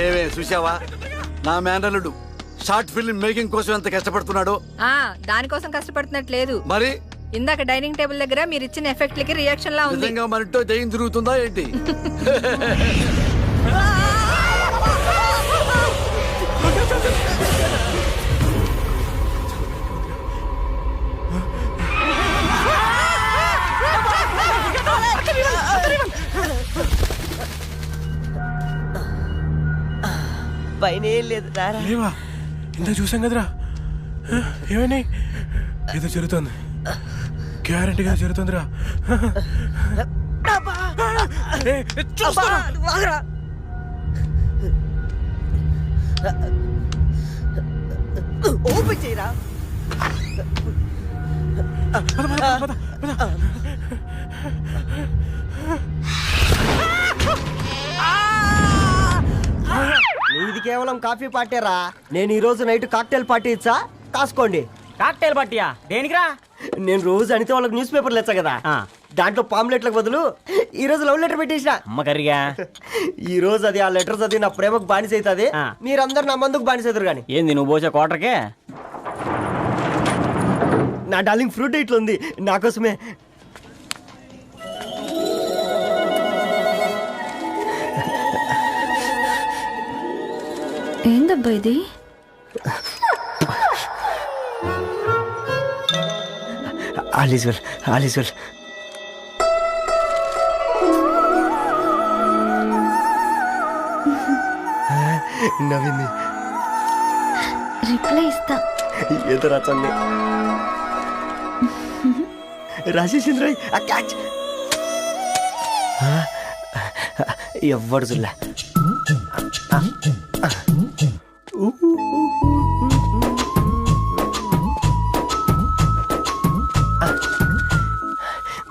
ఏవే చూసావా నా మేనల్లుడు షార్ట్ ఫిల్మ్ మేకింగ్ కోసం ఎంత కష్టపడుతున్నాడు. దానికోసం కష్టపడుతున్నట్టు లేదు. మరి ఇందాక డైనింగ్ టేబుల్ దగ్గర మీరు ఇచ్చిన ఎఫెక్ట్ లకి రియాక్షన్ లా ఉంది. నిజంగా మనతో దయ్యం తిరుగుతుందా ఏంటి? పైన ఏం లేదు లేవా? ఇంత చూసాం కదరా. ఏమని ఏదో జరుగుతుంది, గ్యారంటీగా జరుగుతుందిరా. ఓపెన్ చేయరా. ఇది కేవలం కాఫీ పార్టీరా. నేను ఈ రోజు నైట్ కాక్టైల్ పార్టీ ఇచ్చా, కాసుకోండి. కాక్టైల్ పార్టీయా? దేనికిరా? నేను రోజు అనితే వాళ్ళకి న్యూస్ పేపర్లు ఇచ్చా కదా, దాంట్లో పాంప్లెట్లకు బదులు ఈ రోజు లవ్ లెటర్ పెట్టేసిన. అమ్మకరిగా ఈ రోజు అది ఆ లెటర్ చదివి నా ప్రేమకు బానిస అవుతుంది, మీరందరు నా మందుకు బానిస అవుతారు. కానీ ఏంది నువ్వు పోసే కోటర్కే? నా డార్లింగ్ ఫ్రూట్ ఇట్లా ఉంది నా కోసమే. ఏందబ్బా ఇది? ఆలీజ్వల్ ఆలీజ్వల్. నవ్వింది. రిప్లై ఇస్తా. ఏదో రాచండి రాజేసింద్ర క్యాచ్. ఎవ్వడు చూడలే.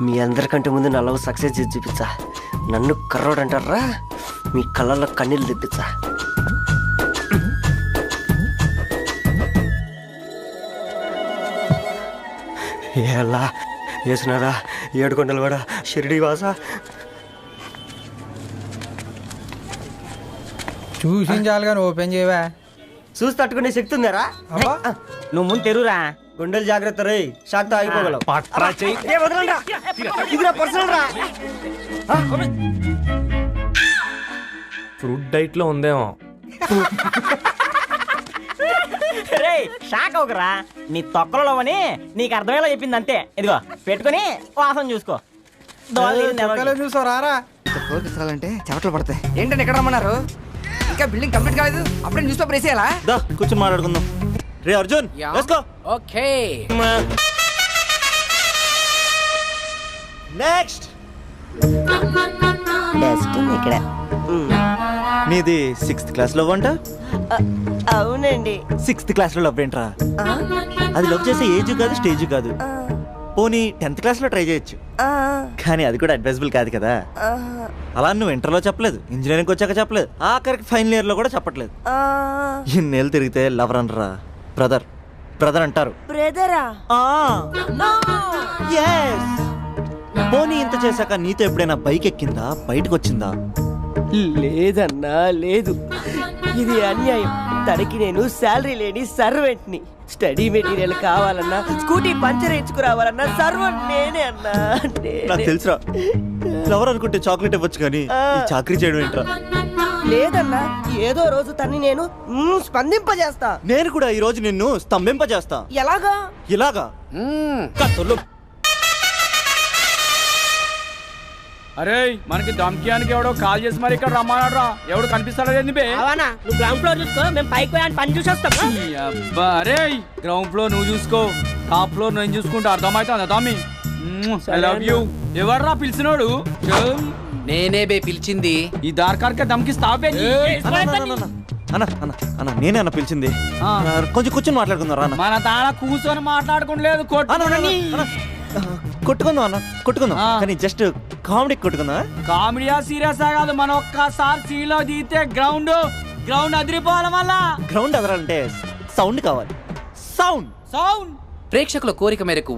మీ అందరికంటే ముందు నా లవ్ సక్సెస్ చేసి చూపించా. నన్ను కర్రోడు అంటారా, మీ కళ్ళల్లో కన్నీళ్ళు తెప్పించా. ఎలా వేసినారా ఏడుకొండలు కూడా షిరిడి వాస. చూసించాలి కానీ ఓపెన్ చేయవా? చూసి తట్టుకునే శక్తి ఉందారా? నువ్వు ముందు తెరురా. గుండెలు జాగ్రత్త రే, షాక్ తో ఆగిపోగలవు. ఫ్రూట్ డైట్ లో ఉందేమో. రే షాక్ అవకరా, నీ తొక్కలలో అని నీకు అర్థమయ్యేలా చెప్పింది అంతే. ఇదిగో పెట్టుకుని వాసన చూసుకో. చూసారా? అంటే చెమటలు పడతాయి. ఏంటంటే ఎక్కడ రమ్మన్నారు? ఇంకా బిల్డింగ్ కంప్లీట్ కాలేదు, అప్పుడే న్యూస్ పేపర్ వేసేయాలా? కూర్చొని మాట్లాడుకుందాం. రే అర్జున్, ఓకే. నెక్స్ట్ ఇక్కడ నీది 6th క్లాస్ లవ్ అంట? అవునండి. 6th క్లాస్ లో లవ్ ఏంట్రా? అది లవ్ చేసే ఏజ్ కాదు, స్టేజ్ కాదు. పోనీ 10th క్లాస్ లో ట్రై చేయొచ్చు, కానీ అది కూడా అడ్వైజబుల్ కాదు కదా. అలా నువ్వు ఇంటర్లో చెప్పలేదు, ఇంజనీరింగ్ వచ్చాక చెప్పలేదు, ఆఖరికి ఫైనల్ ఇయర్ లో కూడా చెప్పట్లేదు. ఇన్నేళ్ళు తిరిగితే లవర్ అనరా, బ్రదర్ బ్రదర్ అంటారు. బ్రదరా? పోనీ ఇంత చేశాక నీతో ఎప్పుడైనా బైక్ ఎక్కిందా, బయటకు వచ్చిందా? లేదన్నా లేదు. ఇది అన్యాయం. తనకి నేను శాలరీ లేని సర్వెంట్ ని. స్టడీ మెటీరియల్ కావాలన్నా, స్కూటీ పంచర్ వేయించుకురావాలన్నా సర్వెంట్ నేనే అన్నా. నాకు తెలుసురా, ఫ్లవర్ అనుకుంటే చాక్లెట్ ఇవ్వచ్చు, కానీ చాకరీ చేయడం ఏంట్రా? లేదన్నా, ఏదో రోజు తన్ని నేను స్పందింపజేస్తా. నేను కూడా ఈ రోజు నిన్ను స్తంభింపజేస్తా. ఎలాగా? ఇలాగా. అరే మనకి దమ్కియానికి ఎవడో కాల్ చేసి మరి ఇక్కడ రమ్మన్నాడ్రా. ఎవడు కనిపిస్తాడో ఏంది బే? నువ్వు గ్రౌండ్ ఫ్లోర్ చూసుకో, మేము పైకి పోయి పని చూసేస్తాం. అబ్బా అరే, గ్రౌండ్ ఫ్లోర్ నువ్వు చూసుకో, టాప్ ఫ్లోర్ నేను చూసుకుంటా. అర్థమవుతుందా తమ్మి? I love you. ఎవర్రా పిలిచినోడు? నేనే బే పిలిచింది. ఈ దార్కార్కే దమ్కిస్తావే? అన్న నేనే అన్న పిలిచింది. కొంచెం కూర్చొని మాట్లాడుకుందాం రా. మన తాళ కూర్చొని మాట్లాడుకోలేదు, కొట్టుకుందాం అన్న, కొట్టుకుందాం, కానీ జస్ట్ కామెడీ కొట్టుకుందాం. కామెడీయా సీరియస్ కాదు, మన ఒక్కసారి సీలో దిగితే గ్రౌండ్ అదిరిపోవాలి. మళ్ళా గ్రౌండ్ అదరాలంటే సౌండ్ కావాలి. సౌండ్ సౌండ్ ప్రేక్షకుల కోరిక మేరకు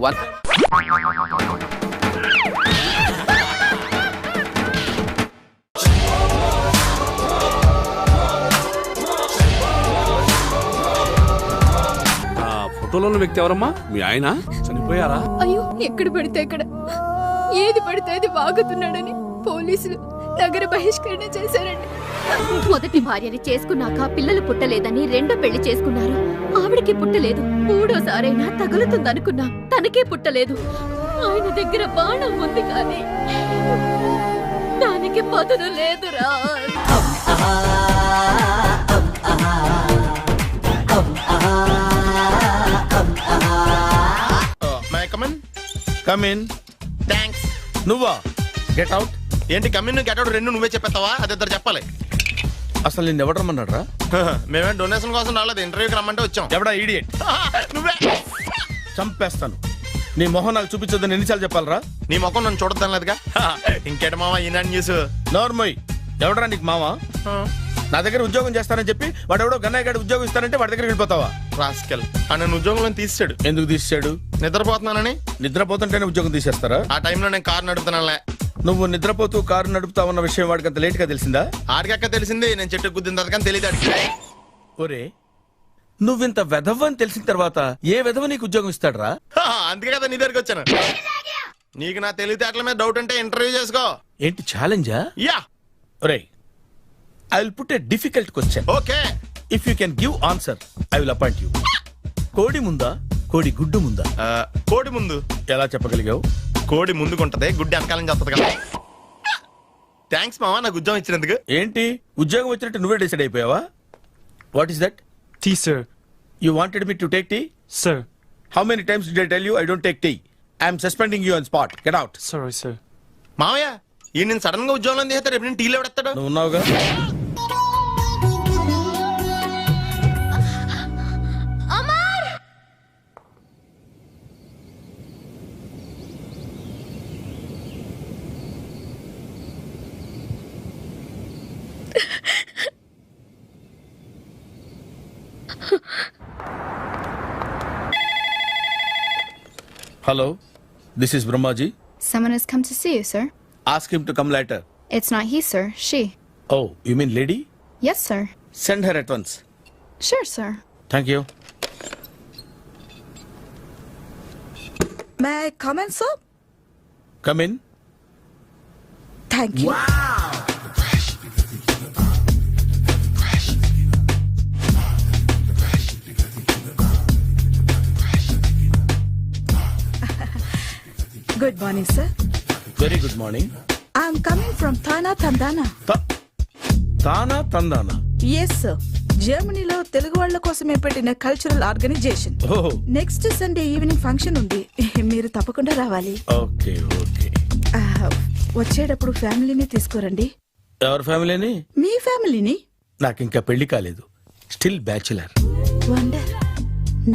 ఫోటోలో ఉన్న వ్యక్తి ఎవరమ్మా? మీ ఆయన చనిపోయారా? అయ్యో ఎక్కడ పడితే అక్కడ ఏది పడితే అది వాగుతున్నాడని పోలీసులు నగర బహిష్కరణ చేశారండి. మొదటి భార్యని చేసుకున్నాక పిల్లలు పుట్టలేదని రెండో పెళ్లి చేసుకున్నారు. ఆవిడకి పుట్టలేదు. మూడోసారైనా తగులుతుందనుకున్నా తనకే పుట్టలేదు. ఆయన దగ్గర బాణం ఉంది కానీ దానికి పదును లేదురా. కమిన్. థ్యాంక్స్. నువ్వా? Get out. ఏంటి కమిన్ గెట్ అవుట్ రెండు నువ్వే చెప్పేస్తావా? అది ఇద్దరు చెప్పాలి. అసలు నేను ఎవరు రమ్మన్నాడు రా? మేమే డొనేషన్ కోసం రాలేదు, ఇంటర్వ్యూకి రమ్మంటే వచ్చాం. ఎవడా ఈడియట్? నువ్వే. చంపేస్తాను. నీ మొహం నాకు చూపించొద్దని ఎన్నిసార్లు చెప్పాలరా? నీ మొహం నన్ను చూడద్దాం లేదుగా. ఇంకేట మావా ఈనాడు న్యూస్. నోర్మోయ్, ఎవడరా నీకు మావా? నా దగ్గర ఉద్యోగం చేస్తానని చెప్పి వాడు ఎవడో గన్నయ్య గారి ఉద్యోగం ఇస్తానంటే వాడి దగ్గర వెళ్ళిపోతావా? రాస్కెల్. నన్ను ఉద్యోగంలో తీసాడు. ఎందుకు తీసాడు? నిద్రపోతున్నానని. నిద్రపోతుంటేనే ఉద్యోగం తీసేస్తారా? ఆ టైంలో నేను కారు నడుపుతున్నానులే. నువ్వు నిద్రపోతూ కారు నడుపుతావు అన్న విషయం వాడికి అంత లేట్ గా తెలిసిందా? ఆడికక్క తెలిసింది, నేను చెట్టు గుద్దిన తర్వాత కానీ తెలియదు. ఒరే, నువ్వింత వెధవ్ అని తెలిసిన తర్వాత ఏ వెధవ నీకు ఉద్యోగం ఇస్తాడరా? అందుకే కదా నీ దగ్గరికి వచ్చాను. నీకు నా తెలివితేటల మీద డౌట్ అంటే ఇంటర్వ్యూ చేసుకో. ఏంటి ఛాలెంజా? యా. ఒరే, I will put a difficult question. Okay. If you can give answer, I will appoint you. కోడి ముందా కోడి గుడ్డు ముందా? కోడి ముందు. ఎలా చెప్పగలిగావు? కోడి ముందుకుంటది, గుడ్డి వెనకాలని చెప్తుంది కదా. థ్యాంక్స్ మావా నాకు ఉద్యోగం ఇచ్చినందుకు. ఏంటి ఉద్యోగం వచ్చినట్టు నువ్వే డిసైడ్ అయిపోయావా? What is that? Tea sir. You wanted me to take tea? Sir. How many times did I tell you I don't take tea? I am suspending you on spot. Get out. Sorry, sir. మావయ్య ఈ నేను sudden గా ఉద్యోగంలో తీస్తాడు, రేపు నేను టీలో ఎవడెత్తాడు? నువ్వు ఉన్నావుగా. Hello, this is Brahmaji. Someone has come to see you, sir. Ask him to come later. It's not he, sir. She. Oh, you mean lady? Yes, sir. Send her at once. Sure, sir. Thank you. May I come in, sir? Come in. Thank you. Good morning, sir. Very good morning. I'm coming from Thana Tandana. Thana Tandana? Yes, sir. జర్మనీలో తెలుగు వాళ్ళ కోసమే పెట్టిన cultural organization. Next Sunday evening function ఉంది, మీరు తప్పకుండా రావాలి. Okay okay. వచ్చేటప్పుడు ఫ్యామిలీని తీసుకురండి. ఎవరి ఫ్యామిలీని? మీ ఫ్యామిలీని. నాకు ఇంకా పెళ్లి కాలేదు, స్టిల్ బ్యాచులర్. వండర్.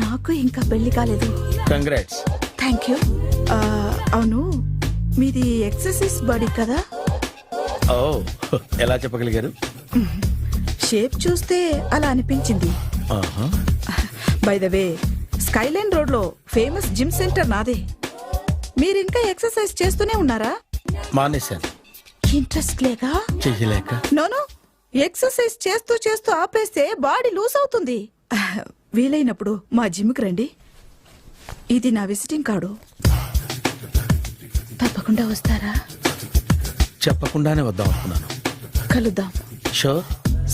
నాకు ఇంకా పెళ్లి కాలేదు. కంగ్రాట్స్. Thank you. అవును, మీది ఎక్సర్సైజ్ బాడీ కదా? ఓ, ఎలా చెప్పగలిగారు? షేప్ చూస్తే అలా అనిపించింది. By the way, Skyline road లో ఫేమస్ జిమ్ సెంటర్ నాదే. మీరు ఇంకా ఎక్సర్సైజ్ చేస్తూనే ఉన్నారా? మానేశాను. ఇంట్రెస్ట్ లేక? చెయ్యలేక. నోను, ఎక్సర్సైజ్ చేస్తూ చేస్తూ ఆపేస్తే బాడీ లూజ్ అవుతుంది. వీలైనప్పుడు మా జిమ్కి రండి. ఇది నా విజిటింగ్ కార్డు. తప్పకుండా వస్తారా? చెప్పకుండానే వద్దాం అనుకున్నాను. కలుద్దాం. షూర్.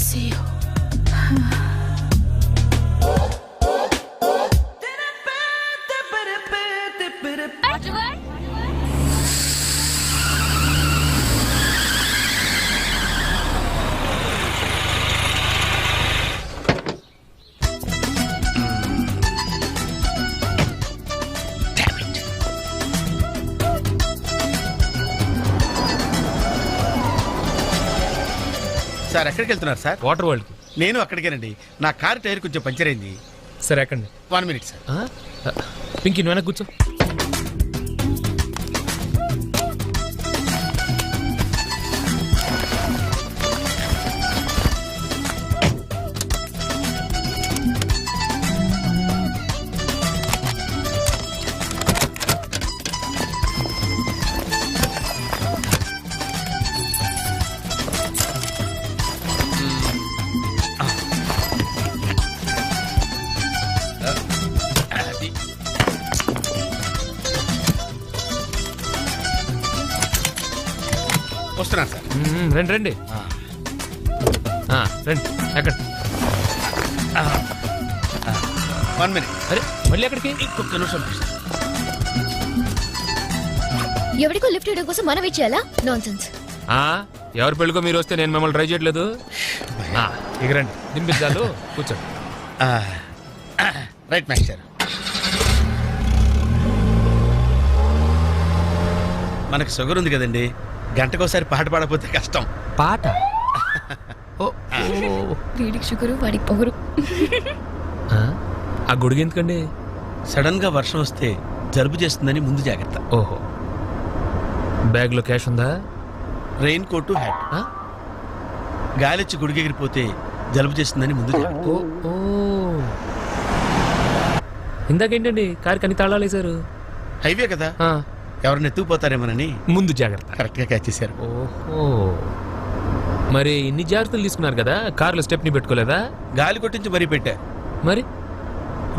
See you. సార్ ఎక్కడికి వెళ్తున్నారు సార్? Water world. నేను అక్కడికేనండి. నా కార్ టైర్ కొంచెం పంచర్ అయింది. సరే ఎక్కండి. 1 minute సార్. పింకీ నువ్వు కూర్చో. వస్తున్నాను సార్. రండి రండి రండి ఎక్కడ 1 minute. అరే మళ్ళీ ఎక్కడికి? ఇంకొక నిమిషం. ఎవరికో లిఫ్ట్ ఇవ్వడం కోసం మనం ఇచ్చేయాలా? నాన్సెన్స్. ఎవరి పెళ్ళికో మీరు వస్తే నేను మిమ్మల్ని ట్రై చేయట్లేదు. ఇక రండి దింపించాలు కూర్చోండి. Right master. మనకు షుగర్ ఉంది కదండి, గంటకోసారి పాట పాడకపోతే కష్టం. పాట? వీడికి షుగరు వాడికి పొగరు. ఆ గొడుగు ఎందుకండి? సడన్ గా వర్షం వస్తే జలుబు చేస్తుందని ముందు జాగ్రత్త. ఓహో, బ్యాగ్ లో క్యాష్ ఉందా? Raincoat, hat. గాలిచ్చి గుడిగెగిరిపోతే జలుబు చేస్తుందని ముందు జాగ్రత్త. ఇందాకేంటండి కారు కని తాళాలు వేశారు? హైవే కదా, ఎవరిని ఎత్తుకుపోతారేమోనని ముందు జాగ్రత్త. కరెక్ట్ గా క్యాచ్ చేశారు. ఓహో, మరి ఇన్ని జాగ్రత్తలు తీసుకున్నారు కదా, కారులో స్టెప్ని పెట్టుకోలేదా? గాలి కొట్టించి మరీ పెట్టా. మరి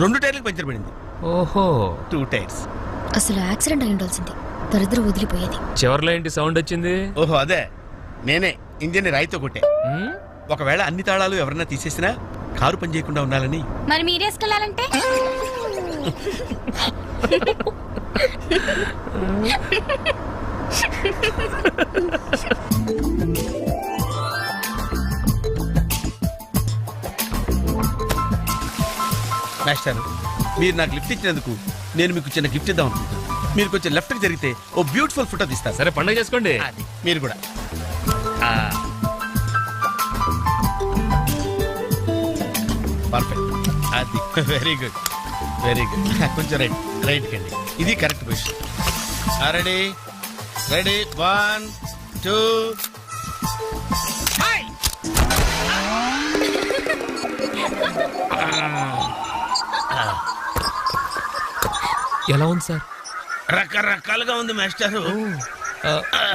2 టైర్లకు పంచర్ పడింది. ఓహో, 2 టైర్స్. అసలు యాక్సిడెంట్ అయి ఉండాల్సింది, దరిద్రం వదిలిపోయేది. చివర్లో ఏంటి సౌండ్ వచ్చింది? ఓహో అదే, నేనే ఇంజిన్ రాయితో కొట్టే. ఒకవేళ అన్ని తాళాలు ఎవరన్నా తీసేసినా కారు పని చేయకుండా ఉండాలని. మరి మీరేసుకెళ్ళాలంటే మాస్టర్, మీరు నాకు లిఫ్ట్ ఇచ్చినందుకు నేను మీకు చిన్న గిఫ్ట్ ఇద్దాం అనుకుంటున్నాను. మీరు కొంచెం లెఫ్ట్ కి జరిగితే ఓ బ్యూటిఫుల్ ఫోటో తీస్తారు. సరే పండుగ చేసుకోండి. అది మీరు కూడా. పర్ఫెక్ట్. అది వెరీ గుడ్, వెరీ గుడ్. కొంచెం రైట్ కండి, ఇది కరెక్ట్ పొజిషన్. Ready ready 1 2. ఎలా ఉంది సార్? రకరకాలుగా ఉంది మాస్టారు.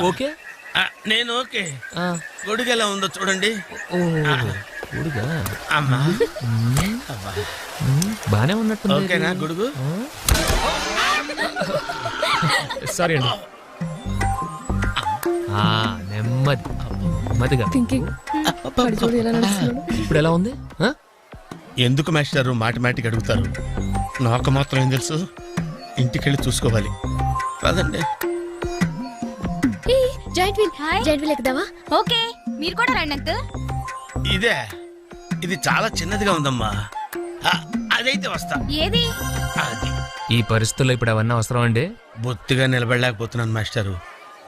ఓకే, నేను ఓకే. గొడుగు ఎలా ఉందో చూడండి. అమ్మా బానే ఉన్నట్టు. ఓకేనా గొడుగు? సారీ అండి. నెమ్మది నెమ్మదిగా. ఇప్పుడు ఎలా ఉంది? ఎందుకు మాస్టారు మాటిమాటికి అడుగుతారు? నాకు మాత్రం ఏం తెలుసు, ఇంటికెళ్ళి చూసుకోవాలి. కాదండి. Joint wheel ఎక్కుదావా? ఓకే, మీరు కూడా రండి అంకుల్. ఇదే, ఇది చాలా చిన్నదిగా ఉందమ్మా. అదైతే వస్తా. ఏది? అది. ఈ పరిస్థితుల్లో ఇప్పుడు అవన్నీ అవసరం అండి? బొత్తిగా నిలబడలేకపోతున్నాను మాస్టారు.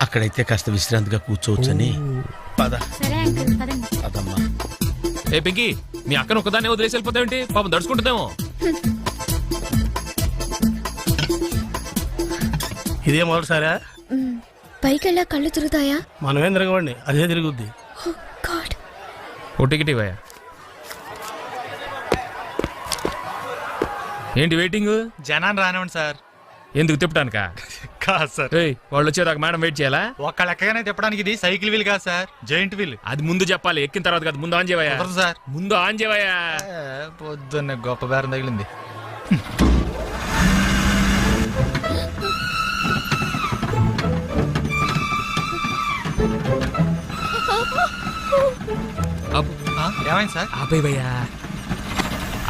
అక్కడైతే కాస్త విశ్రాంతిగా కూర్చోవచ్చని. పద. సరే అంకుల్, పదండి. పదమ్మా. ఏ పింకీ, మీ అక్కను ఒకదాన్ని వదిలేసి వెళ్ళిపోతావేంటి? పాపం దడుచుకుంటుందేమో. ఇదే మొదటిసారా? పైకెళ్ళా కళ్ళు తిరుగుతాయా? మనమేం తిరగవండి, అదే తిరుగుద్ది. ఓ టికెట్ ఇవ్వయా. ఏంటి వెయిటింగ్? జనాన్ని రానివ్వండి సార్. ఎందుకు తిప్పటానికా? కాదు సార్. వాళ్ళు వచ్చేదాకా మేడం వెయిట్ చేయాలా? ఒక్క లెక్కగానే తిప్పడానికి ఇది సైకిల్ వీల్ కాదు సార్, జైంట్ వీల్. అది ముందు చెప్పాలి, ఎక్కిన తర్వాత కాదు. ముందు ఆన్ చేయవయ్యా సార్. ముందు ఆన్ చేయవయ్యా. పొద్దున్న గొప్ప బేరం తగిలింది. ఏమైంది సార్? ఆపేవయ్యా.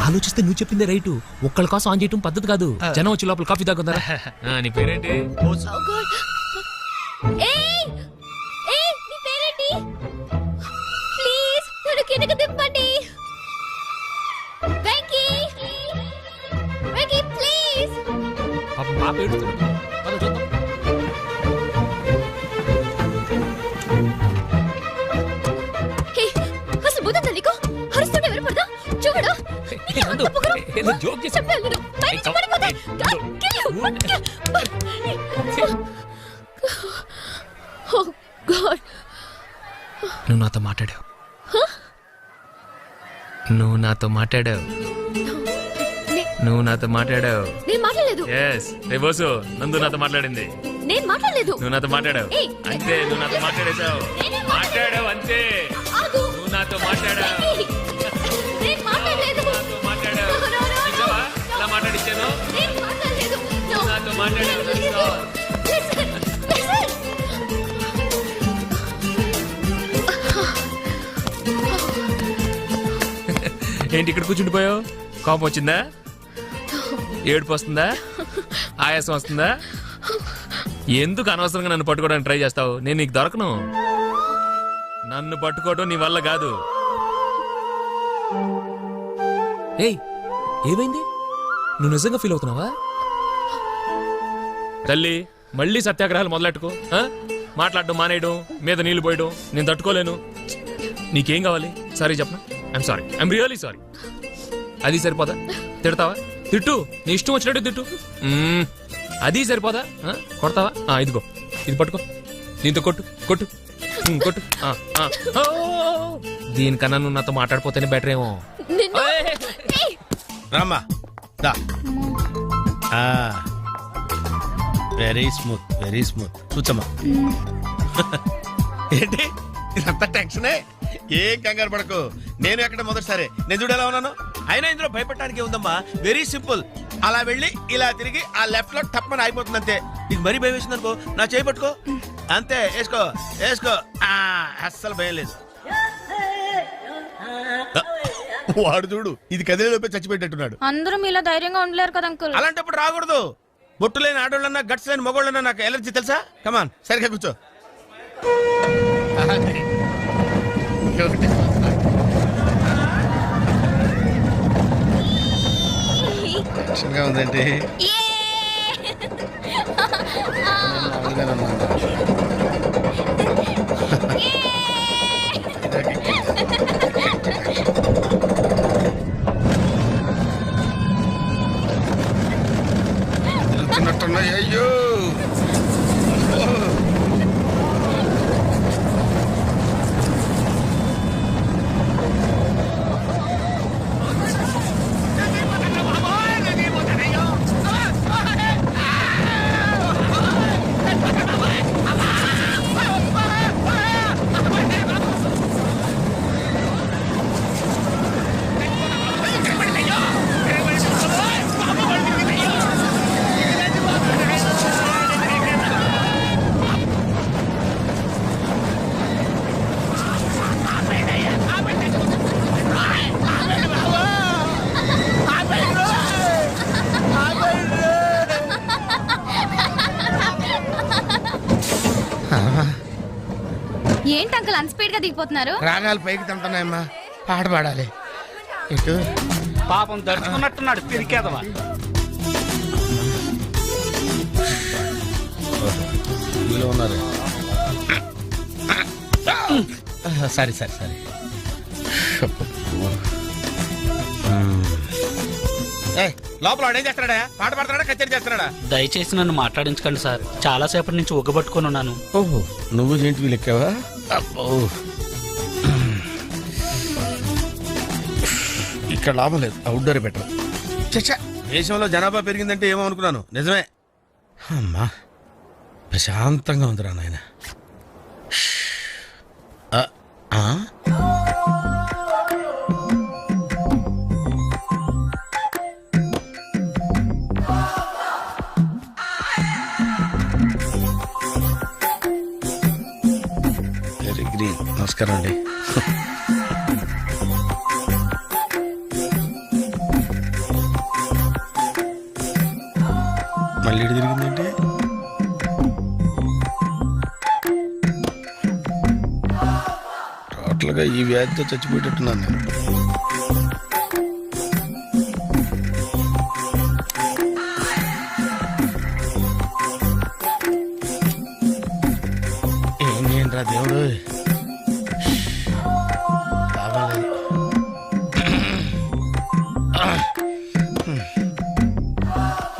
ఆలోచిస్తే నువ్వు చెప్పిందే రైటు. ఒక్కళ్ళ కోసం ఆన్ చేయటం పద్ధతి కాదు. జనం వచ్చి లోపల కాఫీ తాగుతారా? నీ పేరేంటి? ప్లీజ్ నన్ను కిందకి దింపండి. వెంకీ, వెంకీ ప్లీజ్. పాప ఏడుస్తుంది. అసలు బుద్ధి నీకు? అరుస్తుంటే వినపడదా? చూడు, జోక్ చేసి నువ్వు నాతో మాట్లాడావు. నువ్వు నాతో మాట్లాడావు. నువ్వు నాతో మాట్లాడావు. నేను మాట్లాడలేదు. ఎస్ రేబోసు నందు నాతో మాట్లాడింది. నేను మాట్లాడలేదు. నువ్వు నాతో మాట్లాడావు. అంతే, నువ్వు నాతో మాట్లాడేశావు. మాట్లాడావు అంతే. నువ్వు నాతో మాట్లాడావు. నేను మాట్లాడలేదు. నాతో మాట్లాడావు. నిజమా? ఎలా మాట్లాడిచ్చాను? నువ్వు నాతో మాట్లాడావు. ఏంటి ఇక్కడ కూర్చుండిపోయావు? కోపం వచ్చిందా? ఏడుపు వస్తుందా? ఆయాసం వస్తుందా? ఎందుకు అనవసరంగా నన్ను పట్టుకోవడానికి ట్రై చేస్తావు? నేను నీకు దొరకను. నన్ను పట్టుకోవడం నీ వల్ల కాదు. ఏయ్, ఏమైంది? నువ్వు నిజంగా ఫీల్ అవుతున్నావా? తల్లి, మళ్ళీ సత్యాగ్రహాలు మొదలెట్టుకో. మాట్లాడడం మానేయడం, మీద నీళ్లు పోయడం నేను తట్టుకోలేను. నీకేం కావాలి? సారీ చెప్పనా? I'm sorry, I'm really sorry. అది సరిపోదా? తిడతావా? తిట్టు, నీ ఇష్టం వచ్చినట్టు తిట్టు. అది సరిపోదా? కొడతావా? ఇదిగో, ఇది పట్టుకో, దీంతో కొట్టు కొట్టు కొట్టు. దీనికన్నా నువ్వు నాతో మాట్లాడిపోతేనే బెటర్ ఏమో. రామ్మా, వెరీ స్మూత్, వెరీ స్మూత్. కూర్చోమ్మా. ఏంటి ఇదంతా టెన్షనే? ఏం కంగారు పడకు, నేను ఎక్కడ మొదటిసారి. నేను చూడు ఎలా ఉన్నాను. అయినా ఇందులో భయపడటానికి ఉందమ్మా. Very simple. అలా వెళ్ళి ఇలా తిరిగి ఆ లెఫ్ట్ లో టప్పని అయిపోతుంది అంతే. నీకు మరీ భయం వేసింది అనుకో, నా చేయి పట్టుకో అంతే. వేసుకో వేసుకో, అస్సలు భయం లేదు. వాడు చూడు, ఇది కదిలేలోపే చచ్చిపెట్టేట్టున్నాడు. అందరూ మీలా ధైర్యంగా ఉండలేరు కదా అంకుల్. అలాంటప్పుడు రాకూడదు. బొట్టు లేని ఆడోళ్ళన్నా, గట్స్ లేని మగోళ్ళన్నా నాకు ఎలర్జీ తెలుసా? కమాన్, సరిగ్గా కూర్చో. టెన్షన్గా ఉందండి. వెళ్తున్నట్టున్నాయి. అయ్యో, ఏంటి అంకుల్ అన్స్పీడ్ గా దిగిపోతున్నారు? రాగాలు పైకి తంటున్నాయమ్మా, పాట పాడాలి. ఇటు పాపం దడుచుకున్నట్టున్నాడు పిరికేదవా. ఉన్నారు. సరే సరే సరే. లోపల వాడు ఏం చేస్తున్నాడా? పాట పాడుతున్నాడా, కచేరీ చేస్తున్నాడా? దయచేసి నన్ను మాట్లాడించకండి సార్, చాలా సేపటి నుంచి ఒగ్గబట్టుకొని ఉన్నాను. ఓహో, నువ్వు జెయింట్ వీల్ ఎక్కావా? అబ్బో, ఇక్కడ లాభం లేదు, అవుట్డోర్ బెటర్. చచ్చా, దేశంలో జనాభా పెరిగిందంటే ఏమో అనుకున్నాను. నిజమే. అమ్మా, ప్రశాంతంగా ఉందిరా నాయన. నమస్కారం అండి. మళ్ళీ తిరిగిందండి. టోటల్గా ఈ వ్యాధితో చచ్చిపోయేటట్టున్నాను నేను. ఏం చేయండి రా దేవుడు.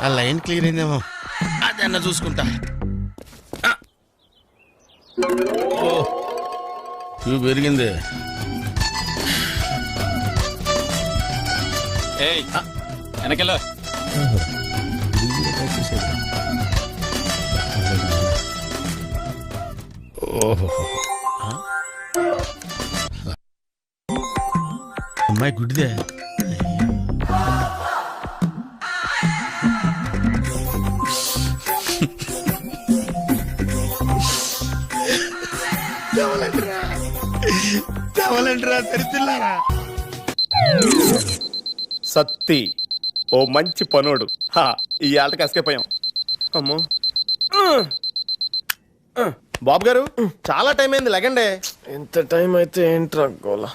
ఆ లైన్ క్లియర్ అయిందేమో, అదన్నా చూసుకుంటా. ట్యూబ్ పెరిగింది. వెనకెళ్ళ. ఓహో, అమ్మాయి గుడ్డిదే. తెవలంటరా తెరిపిల్లారా. సత్తి ఓ మంచి పనోడు. ఈ ఆటకి ఎస్కేపోయాం. అమ్మో బాబు గారు, చాలా టైం అయింది, లెగండి. ఎంత టైం అయితే ఏంట్రా గోల?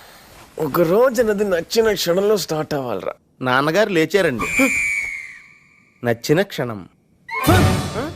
ఒక రోజు నది నచ్చిన క్షణంలో స్టార్ట్ అవ్వాలరా. నాన్నగారు లేచారండి. నచ్చిన క్షణం.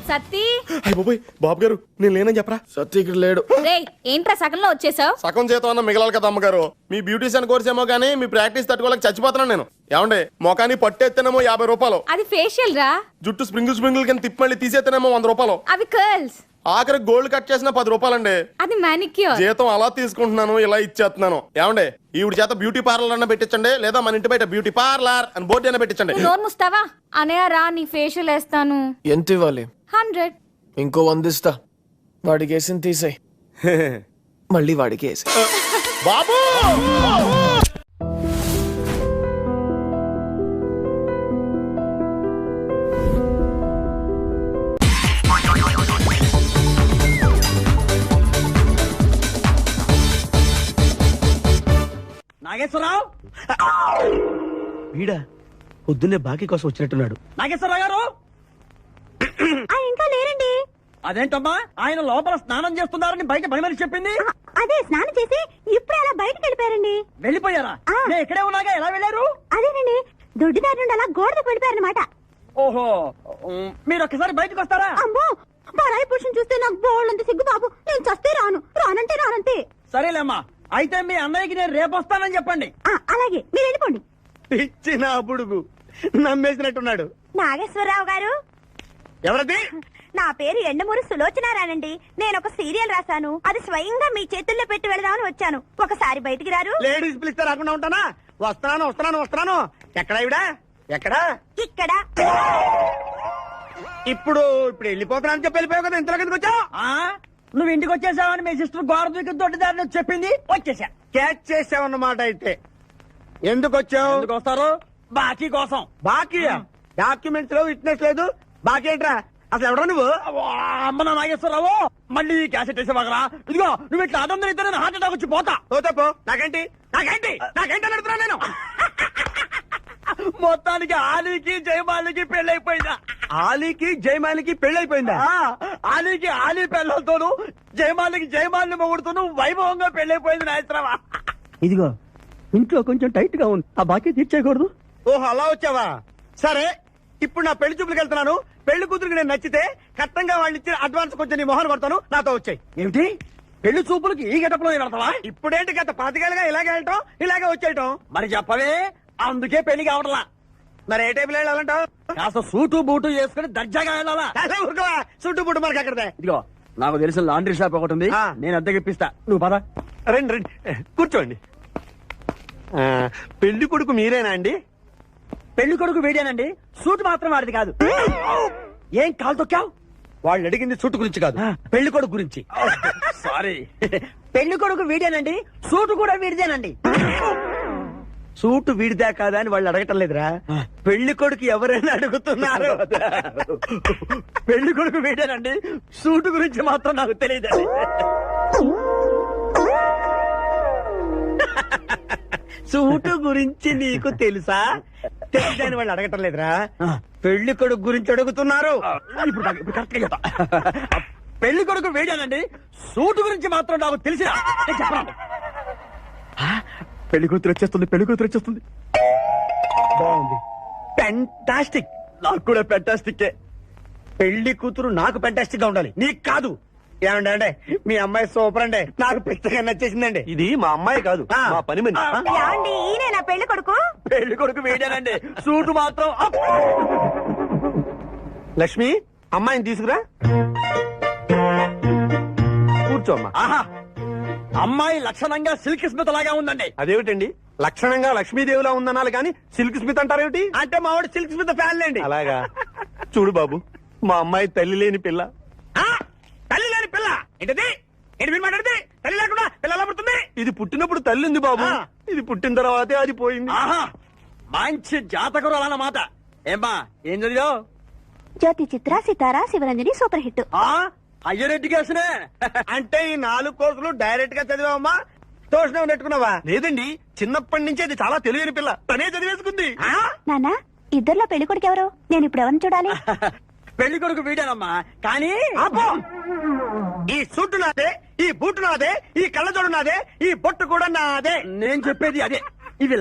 సత్తి అయిపోయి బాబు గారు, నేను లేనని చెప్పరా. సత్తి ఇక్కడ లేడు. రేయ్ ఏంట్రా సగంలో వచ్చేసావు? సగం చేతం అన్న మిగలాలి కదా అమ్మగారు. మీ బ్యూటీషియన్ కోర్స్ ఏమో కానీ మీ ప్రాక్టీస్ తట్టుకోలేక చచ్చిపోతున్నాను నేను. ఏమండే, మొఖాన్ని పట్టేస్తేనేమో 50 రూపాయలు. అది ఫేషియల్ రా. జుట్టు స్ప్రింగుల్ కింద తిప్పి మళ్ళీ తీసేస్తేనేమో 100 రూపాయలు. అవి కర్ల్స్. ఆఖరి గోల్డ్ కట్ చేసిన 10 రూపాయలండి. అది మానిక్యూర్. జీతం అలా తీసుకుంటున్నాను, ఇలా ఇచ్చేస్తున్నాను. ఏమండే, ఈవిడ చేత బ్యూటీ పార్లర్ అన్న పెట్టించండి, లేదా మన ఇంటి బయట బ్యూటీ పార్లర్ అని బోర్డు అయినా పెట్టించండి. నోరు ముస్తావా? అనయ్య రా, నీ ఫేషియల్ వేస్తాను. ఎంత ఇవ్వాలి? 100. ఇంకో 100 ఇస్తా. వాడికి వేసింది తీసేయ్. మళ్ళీ వాడికి వేసి. బాబు నాగేశ్వరరావు వీడా పొద్దున్నే బాకీ కోసం వచ్చినట్టున్నాడు. నాగేశ్వరరావు గారు ఇంకా లేరండి. అదేంటమ్మా, ఆయన లోపల స్నానం చేస్తున్నారని బయట భయమని చెప్పింది. అదే స్నానం చేసి ఇప్పుడు అలా బయటకు వెళ్ళిపోయారండి. వెళ్ళిపోయారా? నేను ఇక్కడే ఉన్నాగా, ఎలా వెళ్ళారు? అదేనండి, దొడ్డిదారి నుండి అలా గోడకు వెళ్ళిపోయారనమాట. ఓహో, మీరు ఒక్కసారి బయటకు వస్తారా? అమ్మో, పరాయి పురుషుని చూస్తే నాకు బోళ్ళంత సిగ్గు బాబు. నేను చస్తే రాను, రానంటే రానంతే. సరేలేమ్మా, అయితే మీ అన్నయ్యకి నేను రేపు వస్తానని చెప్పండి. అలాగే, మీరు వెళ్ళిపోండి. ఇచ్చిన బుడుగు నమ్మేసినట్టున్నాడు. నాగేశ్వరరావు గారు, ఎవరది? నా పేరు ఎండమూరి సులోచనారానండి. నేను ఒక సీరియల్ రాశాను, అది స్వయంగా మీ చేతుల్లో పెట్టి వెళదామని వచ్చాను. ఒకసారి బయటికి రారు? లేడీస్ పిలిస్తే రాకుండా ఉంటానా? వస్తున్నాను. ఎక్కడ ఇవిడా? ఎక్కడా? ఇక్కడ. ఇప్పుడు వెళ్ళిపోతున్నాను చెప్పి వెళ్ళిపోయావు కదా, ఇంతలో కిందకి వచ్చావు. నువ్వు ఇంటికి వచ్చేసావని మీ సిస్టర్ గోడ దూకి దొడ్డిదారిని చెప్పింది, వచ్చేసా. క్యాచ్ చేసావన్నమాట. అయితే ఎందుకు వచ్చావు? ఎందుకు వస్తారు? బాకీ కోసం. బాకీ? డాక్యుమెంట్స్ లో విట్నెస్ లేదు, బాకీ ఏంట్రా? అసలు ఎవడో నువ్వు? అమ్మ నా నాగేశ్వరరావు, మళ్ళీ క్యాసెట్ వేసేవాగరా? ఇదిగో నువ్వు ఇట్లా అదొందరు ఇద్దరు హార్ట్ అటాక్ వచ్చి పోతా. పోతాపో. నాకేంటి అని అడుగుతున్నా నేను. మొత్తానికి ఆలీకి జయమాలికి పెళ్ళైపోయిందా? ఆలీకి జయమాలికి పెళ్ళైపోయిందా? ఆలీకి ఆలీ పెళ్ళతోను, జయమాలిని మొగుడుతూను వైభవంగా పెళ్ళైపోయింది నాయత్రవా. ఇదిగో ఇంట్లో కొంచెం టైట్ గా ఉంది, ఆ బాకీ తీర్చేయకూడదు. ఓహో, అలా వచ్చావా? సరే, ఇప్పుడు నా పెళ్లి చూపులకు వెళ్తున్నాను. పెళ్లి కూతురికి నేను నచ్చితే కట్టంగా వాళ్ళు ఇచ్చిన అడ్వాన్స్ కొంచెం నీ మొహన్ కొడతాను, నాతో వచ్చాయి. ఏమిటి పెళ్లి చూపులకి ఈ గెటప్లో వెళ్తావా? ఇప్పుడేంటి గత 5 ఏళ్ళుగా ఇలాగే వెళ్ళటం, ఇలాగే వచ్చేయటం. మరి చెప్పవే, అందుకే పెళ్లి కావట్లా. మరి ఏ టైపులో వెళ్ళాలంటావు? కాస్త సూటు బూటు వేసుకుని దర్జాగా వెళ్ళాలా? సూటు బూటు మనకి అక్కడదే. ఇదిగో నాకు తెలిసిన లాండ్రీ షాప్ ఒకటి ఉంది, నేను అద్దెకి ఇప్పిస్తా. నువ్వు పద. రండి కూర్చోండి. పెళ్లి కొడుకు మీరేనా అండి? పెళ్లి కొడుకు వీడేనండి, సూట్ మాత్రం వాడిది కాదు. ఏం కాలు తొక్కావు? వాళ్ళు అడిగింది సూట్ గురించి కాదు, పెళ్లి కొడుకు గురించి. సారీ. పెళ్లి కొడుకు వీడేనండి, సూట్ కూడా వీడిదేనండి. సూట్ వీడిదా కాదా అని వాళ్ళు అడగటం లేదురా, పెళ్లి కొడుకు ఎవరైనా అడుగుతున్నారు. పెళ్లి కొడుకు వీడేనండి, సూట్ గురించి మాత్రం నాకు తెలియదు. సూటు గురించి నీకు తెలుసా? తెలియదని వాళ్ళు అడగటం లేదురా, పెళ్లి కొడుకు గురించి అడుగుతున్నారు. ఇప్పుడు కరెక్ట్ గా పెళ్లి కొడుకు వేడానండి, సూటు గురించి మాత్రం నాకు తెలిసినా చెప్పరా. పెళ్లి కూతురు వచ్చేస్తుంది. బాగుంది, ఫెంటాస్టిక్. నాకు కూడా ఫెంటాస్టిక్. పెళ్లి కూతురు నాకు ఫెంటాస్టిక్ గా ఉండాలి, నీకు కాదు. ఏమంటే మీ అమ్మాయి సూపర్ అండి, నాకు పిచ్చగా నచ్చేసిందండి. ఇది మా అమ్మాయి కాదు, మా పని మని. ఈయన పెళ్లి కొడుకు? పెళ్లి కొడుకు వేడానండి, సూటు మాత్రం. లక్ష్మి, అమ్మాయిని తీసుకురా, కూర్చోమ్మా. ఆహా, అమ్మాయి లక్షణంగా సిల్క్ స్మిత్ లాగా ఉందండి. అదేమిటండి, లక్షణంగా లక్ష్మీదేవిలా ఉందనాలి కానీ సిల్క్ స్మిత్ అంటారేమిటి? అంటే మా వాడు సిల్క్ స్మిత్ ఫ్యాన్ లేండి. అలాగా? చూడు బాబు, మా అమ్మాయి తల్లి లేని పిల్ల. తల్లి లేని పిల్ల ఏంటది? ఏంటి మీరు మాట్లాడితే? తల్లి లేకుండా పిల్ల ఎలా పుడుతుంది? ఇది పుట్టినప్పుడు తల్లి ఉంది బాబు, ఇది పుట్టిన తర్వాతే అది పోయింది. మంచి జాతకులు అన్నమాట. ఏమ్మా, ఏం చదివావు? జ్యోతి చిత్ర, సితారా, శివరంజని సూపర్ హిట్. హయ్యర్ ఎడ్యుకేషనే అంటే ఈ 4 కోర్సులు డైరెక్ట్ గా చదివామా తోషణం నెట్టుకున్నావా? లేదండి, చిన్నప్పటి నుంచి అది చాలా తెలివైన పిల్ల, తనే చదివేసుకుంది. నానా ఇద్దర్లో పెళ్లి కొడుకు ఎవరు? నేను ఇప్పుడు ఎవరిని చూడాలి? పెళ్లి కొడుకు వీడానమ్మా, కానీ ఈ సూటు నాదే, ఈ బూటు నాదే, ఈ కళ్ళజోడు నాదే, ఈ బొట్టు కూడా నాదే. నేను చెప్పేది అదే. ఇవి